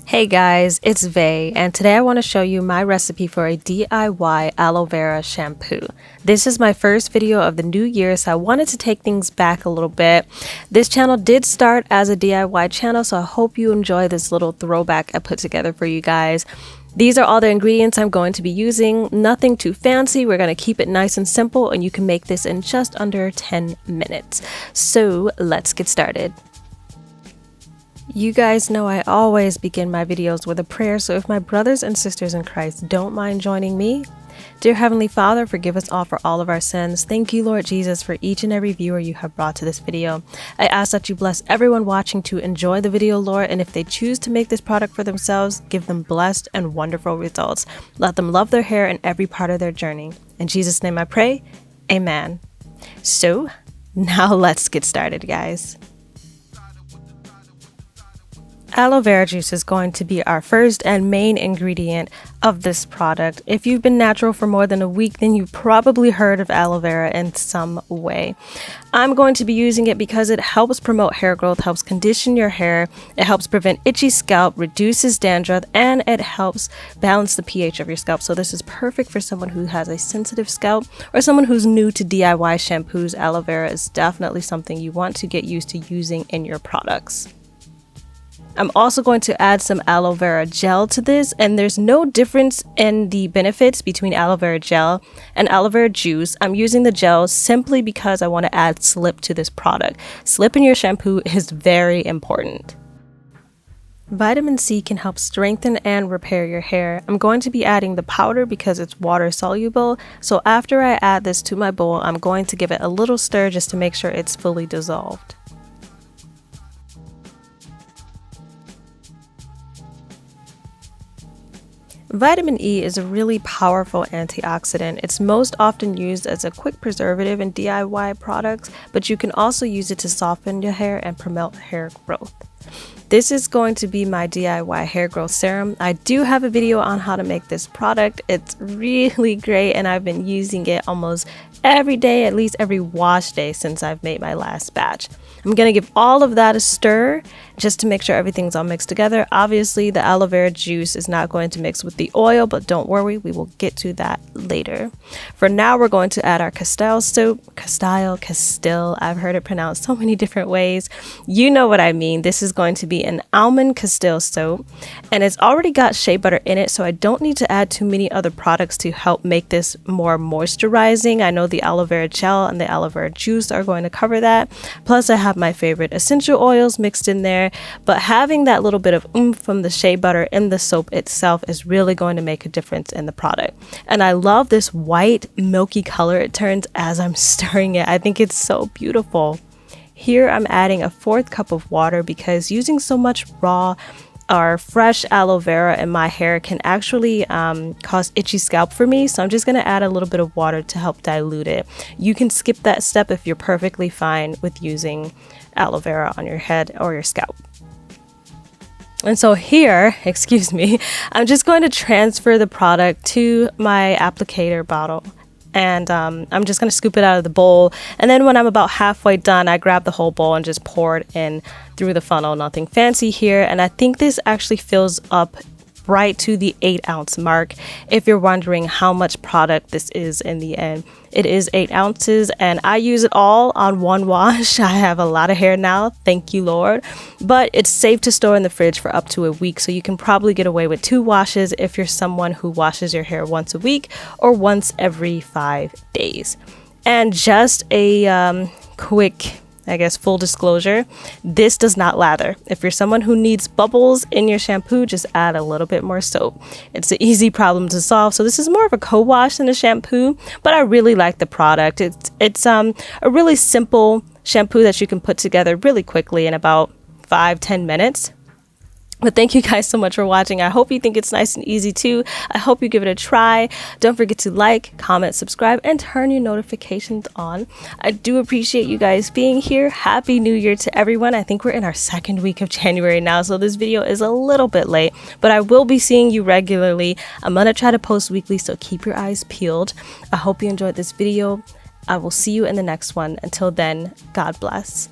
Hey guys, it's Vay, and today I want to show you my recipe for a DIY aloe vera shampoo. This is my first video of the new year, so I wanted to take things back a little bit. This channel did start as a DIY channel, so I hope you enjoy this little throwback I put together for you guys. These are all the ingredients I'm going to be using. Nothing too fancy. We're going to keep it nice and simple, and you can make this in just under 10 minutes. So let's get started. You guys know I always begin my videos with a prayer, so if my brothers and sisters in Christ don't mind joining me. Dear Heavenly Father, forgive us all for all of our sins. Thank you, Lord Jesus, for each and every viewer you have brought to this video. I ask that you bless everyone watching to enjoy the video, Lord, and if they choose to make this product for themselves, give them blessed and wonderful results. Let them love their hair in every part of their journey. In Jesus' name I pray, amen. So, now let's get started, guys. Aloe vera juice is going to be our first and main ingredient of this product. If you've been natural for more than a week, then you've probably heard of aloe vera in some way. I'm going to be using it because it helps promote hair growth, helps condition your hair, it helps prevent itchy scalp, reduces dandruff, and it helps balance the pH of your scalp. So this is perfect for someone who has a sensitive scalp or someone who's new to DIY shampoos. Aloe vera is definitely something you want to get used to using in your products. I'm also going to add some aloe vera gel to this, and there's no difference in the benefits between aloe vera gel and aloe vera juice. I'm using the gel simply because I want to add slip to this product. Slip in your shampoo is very important. Vitamin C can help strengthen and repair your hair. I'm going to be adding the powder because it's water soluble, so after I add this to my bowl, I'm going to give it a little stir just to make sure it's fully dissolved. Vitamin E is a really powerful antioxidant. It's most often used as a quick preservative in DIY products, but you can also use it to soften your hair and promote hair growth. This is going to be my DIY hair growth serum. I do have a video on how to make this product. It's really great, and I've been using it almost every day, at least every wash day since I've made my last batch. I'm going to give all of that a stir just to make sure everything's all mixed together. Obviously, the aloe vera juice is not going to mix with the oil, but don't worry, we will get to that later. For now, we're going to add our Castile Soap. Castile, I've heard it pronounced so many different ways. You know what I mean. This is going to be an almond Castile Soap, and it's already got shea butter in it, so I don't need to add too many other products to help make this more moisturizing. I know the aloe vera gel and the aloe vera juice are going to cover that. Plus, I have my favorite essential oils mixed in there, but having that little bit of oomph from the shea butter in the soap itself is really going to make a difference in the product. And I love this white milky color it turns as I'm stirring it. I think it's so beautiful. Here I'm adding a 1/4 cup of water because using so much raw or fresh aloe vera in my hair can actually cause itchy scalp for me, so I'm just going to add a little bit of water to help dilute it. You can skip that step if you're perfectly fine with using aloe vera on your head or your scalp. And so here, excuse me, I'm just going to transfer the product to my applicator bottle. And I'm just going to scoop it out of the bowl. And then when I'm about halfway done, I grab the whole bowl and just pour it in through the funnel. Nothing fancy here. And I think this actually fills up right to the 8-ounce mark. If you're wondering how much product this is in the end, it is 8 ounces, and I use it all on one wash. I have a lot of hair now, thank you Lord, but it's safe to store in the fridge for up to a week, so you can probably get away with 2 washes if you're someone who washes your hair once a week or once every 5 days. And just a quick, I guess, full disclosure, this does not lather. If you're someone who needs bubbles in your shampoo, just add a little bit more soap. It's an easy problem to solve. So this is more of a co-wash than a shampoo, but I really like the product. It's a really simple shampoo that you can put together really quickly in about 5-10 minutes. But thank you guys so much for watching. I hope you think it's nice and easy too. I hope you give it a try. Don't forget to like, comment, subscribe, and turn your notifications on. I do appreciate you guys being here. Happy New Year to everyone. I think we're in our 2nd week of January now, so this video is a little bit late, but I will be seeing you regularly. I'm gonna try to post weekly, so keep your eyes peeled. I hope you enjoyed this video. I will see you in the next one. Until then, God bless.